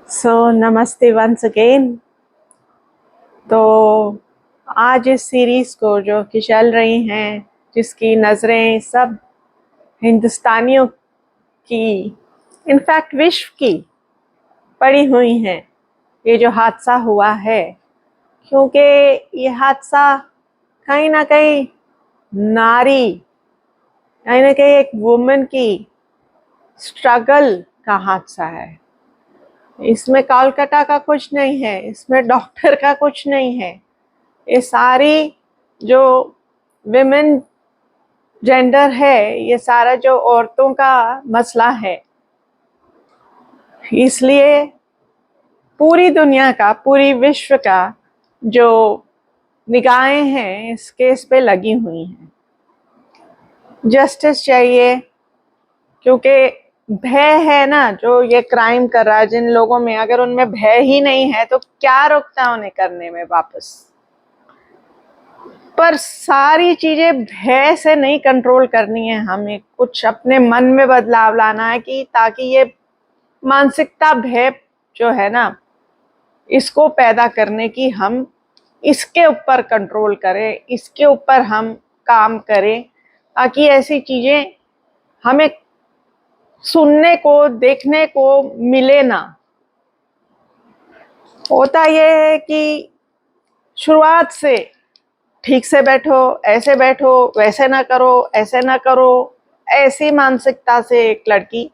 नमस्ते once again. तो आज इस सीरीज़ को जो कि चल रही हैं, जिसकी नज़रें सब हिंदुस्तानियों की, इनफैक्ट विश्व की पड़ी हुई हैं, ये जो हादसा हुआ है, क्योंकि ये हादसा कहीं ना कहीं नारी, कहीं ना कहीं एक वुमन की स्ट्रगल का हादसा है। इसमें कोलकाता का कुछ नहीं है, इसमें डॉक्टर का कुछ नहीं है। ये सारी जो विमेन जेंडर है, ये सारा जो औरतों का मसला है। इसलिए पूरी दुनिया का, पूरी विश्व का जो निगाहें हैं इस केस पे लगी हुई हैं। जस्टिस चाहिए, क्योंकि भय है ना जो ये क्राइम कर रहा है। जिन लोगों में, अगर उनमें भय ही नहीं है तो क्या रोकता है उन्हें करने में वापस। पर सारी चीजें भय से नहीं कंट्रोल करनी है, हमें कुछ अपने मन में बदलाव लाना है कि ताकि ये मानसिकता, भय जो है ना, इसको पैदा करने की हम इसके ऊपर कंट्रोल करें, इसके ऊपर हम काम करें, ताकि ऐसी चीजें हमें सुनने को, देखने को मिले ना। होता यह है कि शुरुआत से ठीक से बैठो, ऐसे बैठो, वैसे ना करो, ऐसे ना करो, ऐसी मानसिकता से एक लड़की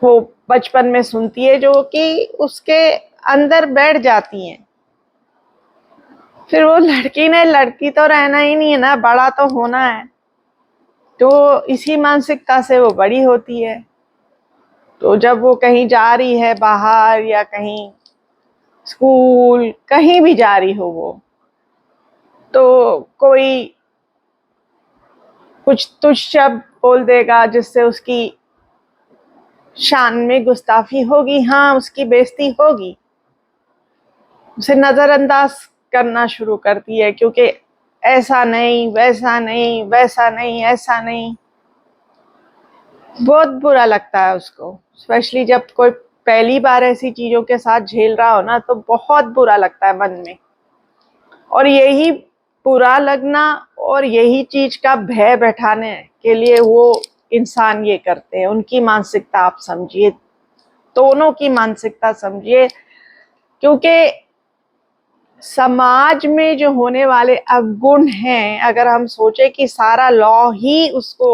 वो बचपन में सुनती है, जो कि उसके अंदर बैठ जाती हैं। फिर वो लड़की ने, लड़की तो रहना ही नहीं है ना, बड़ा तो होना है। तो इसी मानसिकता से वो बड़ी होती है। तो जब वो कहीं जा रही है बाहर, या कहीं स्कूल, कहीं भी जा रही हो वो, तो कोई कुछ तुच्छ शब्द बोल देगा जिससे उसकी शान में गुस्ताखी होगी, हाँ उसकी बेइज्जती होगी। उसे नजरअंदाज करना शुरू करती है, क्योंकि ऐसा नहीं, वैसा नहीं, वैसा नहीं, ऐसा नहीं। बहुत बुरा लगता है उसको, स्पेशली जब कोई पहली बार ऐसी चीजों के साथ झेल रहा हो ना, तो बहुत बुरा लगता है मन में। और यही बुरा लगना और यही चीज का भय बैठाने के लिए वो इंसान ये करते हैं। उनकी मानसिकता आप समझिए, दोनों की मानसिकता समझिए, क्योंकि समाज में जो होने वाले अवगुण हैं, अगर हम सोचे कि सारा लॉ ही उसको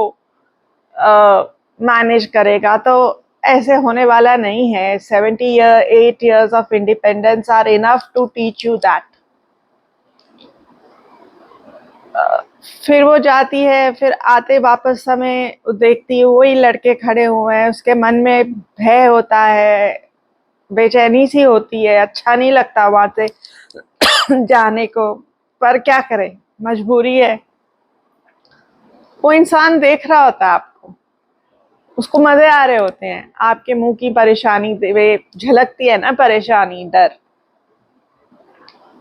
मैनेज करेगा, तो ऐसे होने वाला नहीं है। 8 years of independence are enough to teach you that. फिर वो जाती है, फिर आते वापस समय देखती है वही लड़के खड़े हुए हैं, उसके मन में भय होता है, बेचैनी सी होती है, अच्छा नहीं लगता वहां से जाने को। पर क्या करे, मजबूरी है। वो इंसान देख रहा होता है आपको, उसको मजे आ रहे होते हैं, आपके मुंह की परेशानी वे झलकती है ना, परेशानी, डर,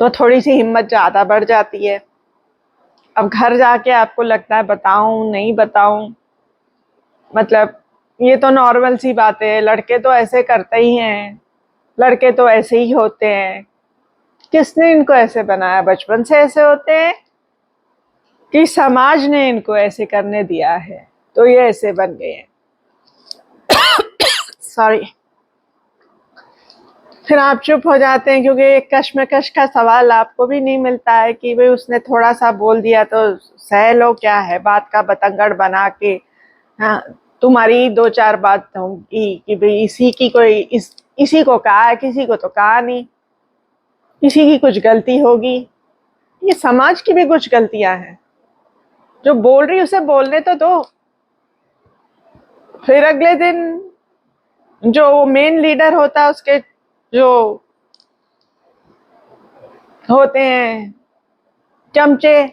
तो थोड़ी सी हिम्मत ज्यादा बढ़ जाती है। अब घर जाके आपको लगता है बताऊं नहीं बताऊं, मतलब ये तो नॉर्मल सी बात है, लड़के तो ऐसे करते ही हैं, लड़के तो ऐसे ही होते हैं। किसने इनको ऐसे बनाया? बचपन से ऐसे होते हैं कि समाज ने इनको ऐसे करने दिया है, तो ये ऐसे बन गए हैं। सॉरी। फिर आप चुप हो जाते हैं, क्योंकि एक कश्मकश का सवाल आपको भी नहीं मिलता है कि भाई उसने थोड़ा सा बोल दिया तो सह लो, क्या है, बात का बतंगड़ बना के। हाँ, तुम्हारी दो चार बात होगी कि भाई इसी की कोई इसी को कहा है, किसी को तो कहा नहीं, किसी की कुछ गलती होगी। ये समाज की भी कुछ गलतियां हैं। जो बोल रही उसे बोलने तो दो। फिर अगले दिन जो मेन लीडर होता है, उसके जो होते हैं चमचे,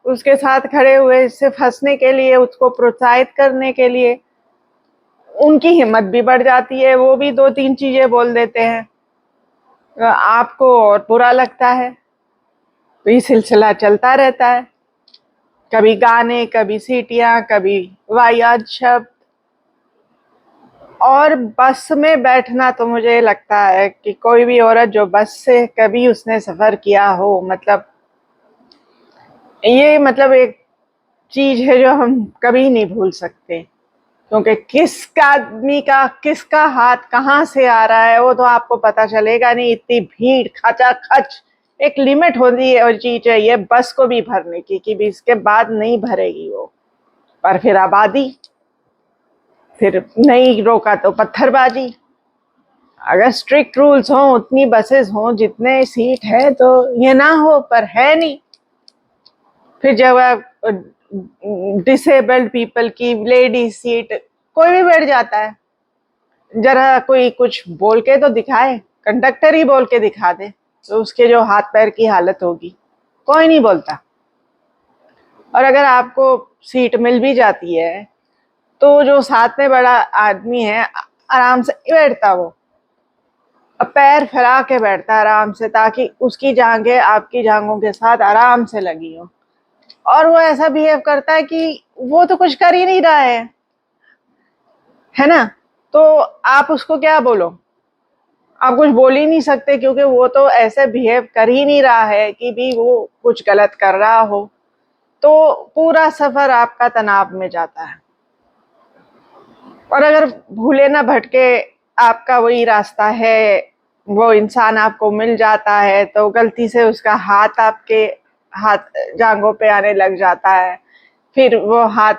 उसके साथ खड़े हुए सिर्फ हंसने के लिए, उसको प्रोत्साहित करने के लिए, उनकी हिम्मत भी बढ़ जाती है, वो भी दो तीन चीजें बोल देते हैं, आपको और बुरा लगता है। तो ये सिलसिला चलता रहता है, कभी गाने, कभी सीटियां, कभी वाहियात शब्द। और बस में बैठना तो मुझे लगता है कि कोई भी औरत जो बस से कभी उसने सफर किया हो, मतलब ये मतलब एक चीज है जो हम कभी नहीं भूल सकते, क्योंकि किसका आदमी का किसका हाथ कहाँ से आ रहा है वो तो आपको पता चलेगा नहीं। इतनी भीड़ खचाखच, एक लिमिट होती है और चीज है ये बस को भी भरने की कि भी इसके बाद नहीं भरेगी वो। पर फिर आबादी, फिर नहीं रोका तो पत्थरबाजी। अगर स्ट्रिक्ट रूल्स हों, उतनी बसेस हों, जितने सीट है तो ये ना हो, पर है नहीं। फिर जब डिसेबल्ड पीपल की लेडीज सीट कोई भी बैठ जाता है, जरा कोई कुछ बोल के तो दिखाए, कंडक्टर ही बोल के दिखा दे तो उसके जो हाथ पैर की हालत होगी, कोई नहीं बोलता। और अगर आपको सीट मिल भी जाती है तो जो साथ में बड़ा आदमी है आराम से बैठता, वो पैर फैला के बैठता आराम से, ताकि उसकी जांघें आपकी जांघों के साथ आराम से लगी हो। और वो ऐसा बिहेव करता है कि वो तो कुछ कर ही नहीं रहा है ना। तो आप उसको क्या बोलो, आप कुछ बोल ही नहीं सकते, क्योंकि वो तो ऐसे बिहेव कर ही नहीं रहा है कि भी वो कुछ गलत कर रहा हो। तो पूरा सफर आपका तनाव में जाता है। और अगर भूले ना भटके आपका वही रास्ता है, वो इंसान आपको मिल जाता है तो गलती से उसका हाथ आपके हाथ जांघों पे आने लग जाता है, फिर वो हाथ,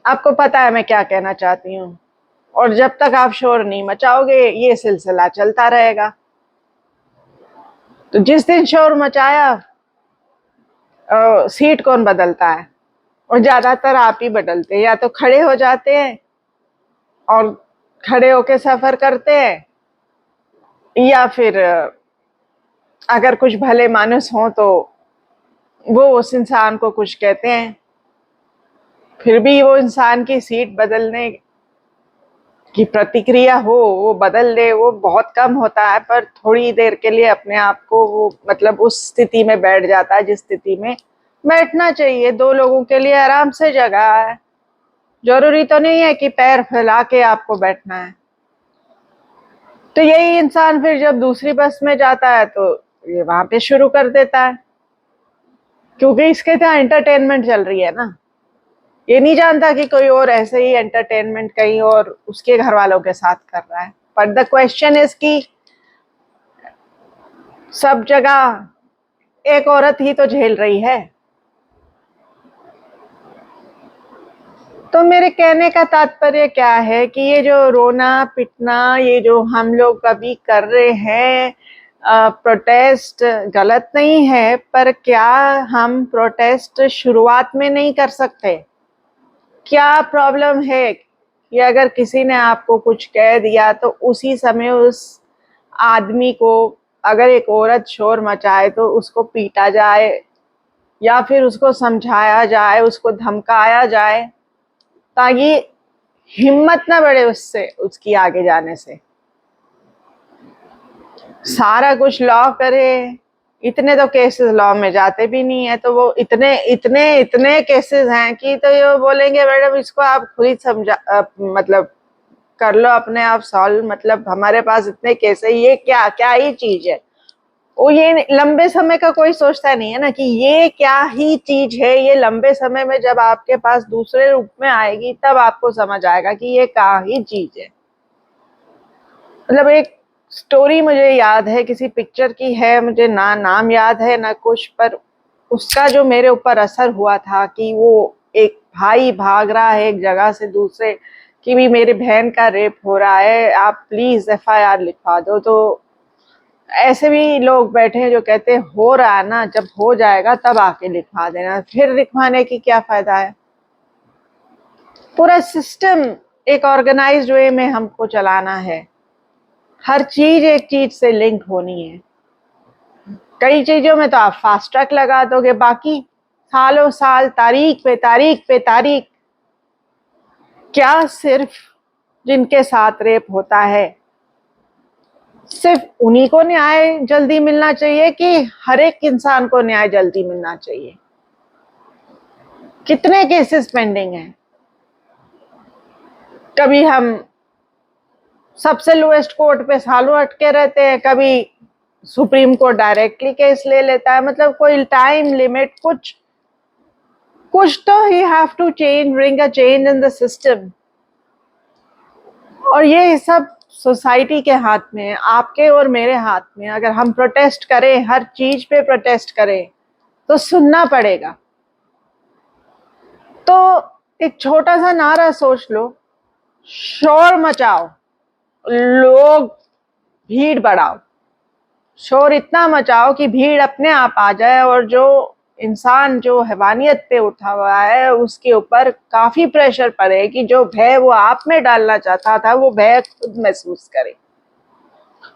आपको पता है मैं क्या कहना चाहती हूँ। और जब तक आप शोर नहीं मचाओगे ये सिलसिला चलता रहेगा। तो जिस दिन शोर मचाया, सीट कौन बदलता है? और ज्यादातर आप ही बदलते हैं, या तो खड़े हो जाते हैं और खड़े होके सफर करते हैं, या फिर अगर कुछ भले मानुस हो तो वो उस इंसान को कुछ कहते हैं, फिर भी वो इंसान की सीट बदलने की प्रतिक्रिया हो, वो बदल दे, वो बहुत कम होता है। पर थोड़ी देर के लिए अपने आप को वो मतलब उस स्थिति में बैठ जाता है जिस स्थिति में बैठना चाहिए। दो लोगों के लिए आराम से जगह है, जरूरी तो नहीं है कि पैर फैला के आपको बैठना है। तो यही इंसान फिर जब दूसरी बस में जाता है तो ये वहां पे शुरू कर देता है, क्योंकि इसके यहाँ एंटरटेनमेंट चल रही है ना। ये नहीं जानता कि कोई और ऐसे ही एंटरटेनमेंट कहीं और उसके घर वालों के साथ कर रहा है। पर द क्वेश्चन इज कि सब जगह एक औरत ही तो झेल रही है। तो मेरे कहने का तात्पर्य क्या है कि ये जो रोना पिटना, ये जो हम लोग अभी कर रहे हैं, प्रोटेस्ट गलत नहीं है, पर क्या हम प्रोटेस्ट शुरुआत में नहीं कर सकते? क्या प्रॉब्लम है कि अगर किसी ने आपको कुछ कह दिया तो उसी समय उस आदमी को, अगर एक औरत शोर मचाए तो उसको पीटा जाए, या फिर उसको समझाया जाए, उसको धमकाया जाए, ताकि हिम्मत ना बढ़े उससे, उसकी आगे जाने से। सारा कुछ लॉ करे, इतने तो केसेस लॉ में जाते भी नहीं है, तो वो इतने इतने इतने केसेस हैं कि तो ये बोलेंगे मैडम इसको आप खुद ही समझा मतलब कर लो अपने आप सॉल्व, मतलब हमारे पास इतने केस है, ये क्या क्या ही चीज है। वो ये लंबे समय का कोई सोचता नहीं है ना कि ये क्या ही चीज है। ये लंबे समय में जब आपके पास दूसरे रूप में आएगी तब आपको समझ आएगा कि ये क्या ही चीज है। मतलब एक स्टोरी मुझे याद है, किसी पिक्चर की है, मुझे ना नाम याद है ना कुछ, पर उसका जो मेरे ऊपर असर हुआ था कि वो एक भाई भाग रहा है एक जगह से दूसरे कि भी मेरी बहन का रेप हो रहा है, आप प्लीज एफआईआर लिखवा दो। तो ऐसे भी लोग बैठे हैं जो कहते हैं हो रहा है ना, जब हो जाएगा तब आके लिखवा देना, फिर लिखवाने की क्या फायदा है। पूरा सिस्टम एक ऑर्गेनाइज्ड वे में हमको चलाना है, हर चीज एक चीज से लिंक होनी है। कई चीजों में तो आप फास्ट ट्रैक लगा दोगे, बाकी सालों साल तारीख पे तारीख पे तारीख। क्या सिर्फ जिनके साथ रेप होता है सिर्फ उन्हीं को न्याय जल्दी मिलना चाहिए, कि हर एक इंसान को न्याय जल्दी मिलना चाहिए? कितने केसेस पेंडिंग हैं? कभी हम सबसे लोएस्ट कोर्ट पे सालों अटके रहते हैं, कभी सुप्रीम कोर्ट डायरेक्टली केस ले लेता है। मतलब कोई टाइम लिमिट, कुछ तो ही have to change, bring a change in the system. और ये सब सोसाइटी के हाथ में है, आपके और मेरे हाथ में। अगर हम प्रोटेस्ट करें, हर चीज पे प्रोटेस्ट करें, तो सुनना पड़ेगा। तो एक छोटा सा नारा सोच लो, शोर मचाओ, लोग भीड़ बढ़ाओ, शोर इतना मचाओ कि भीड़ अपने आप आ जाए, और जो इंसान जो हैवानियत पे उठा हुआ है उसके ऊपर काफी प्रेशर पड़े कि जो भय वो आप में डालना चाहता था वो भय खुद महसूस करे।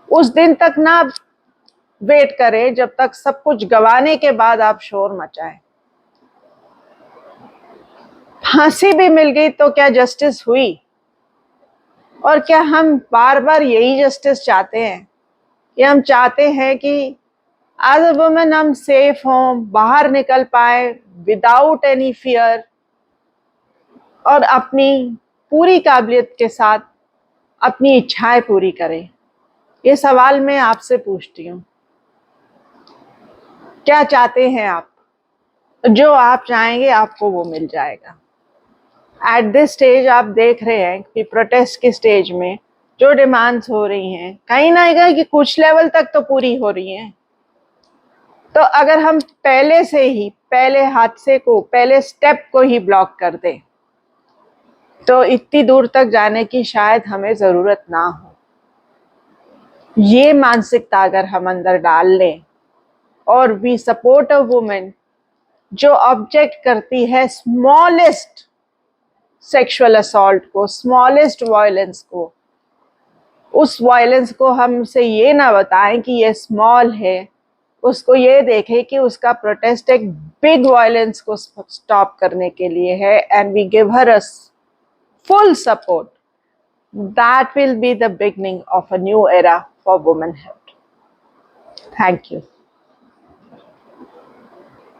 उस दिन तक ना वेट करें जब तक सब कुछ गंवाने के बाद आप शोर मचाएं। फांसी भी मिल गई तो क्या जस्टिस हुई? और क्या हम बार बार यही जस्टिस चाहते हैं? या हम चाहते हैं कि एज अ वुमेन हम सेफ हों, बाहर निकल पाए विदाउट एनी फियर, और अपनी पूरी काबिलियत के साथ अपनी इच्छाएं पूरी करें? ये सवाल मैं आपसे पूछती हूँ, क्या चाहते हैं आप? जो आप चाहेंगे आपको वो मिल जाएगा। एट दिस स्टेज आप देख रहे हैं कि प्रोटेस्ट की स्टेज में जो डिमांड्स हो रही हैं, कहीं ना कहीं कि कुछ लेवल तक तो पूरी हो रही हैं। तो अगर हम पहले से ही पहले हादसे को, पहले स्टेप को ही ब्लॉक कर दें, तो इतनी दूर तक जाने की शायद हमें जरूरत ना हो। ये मानसिकता अगर हम अंदर डाल लें, और वी सपोर्ट अ वुमेन जो ऑब्जेक्ट करती है स्मॉलेस्ट सेक्सुअल असॉल्ट को, स्मॉलेस्ट वायलेंस को, उस वायलेंस को हम उसे ये ना बताएं कि ये स्मॉल है, उसको ये देखें कि उसका प्रोटेस्ट एक बिग वायलेंस को स्टॉप करने के लिए है, and we give her a full support, that will be the beginning of a new era for womanhood. Thank you.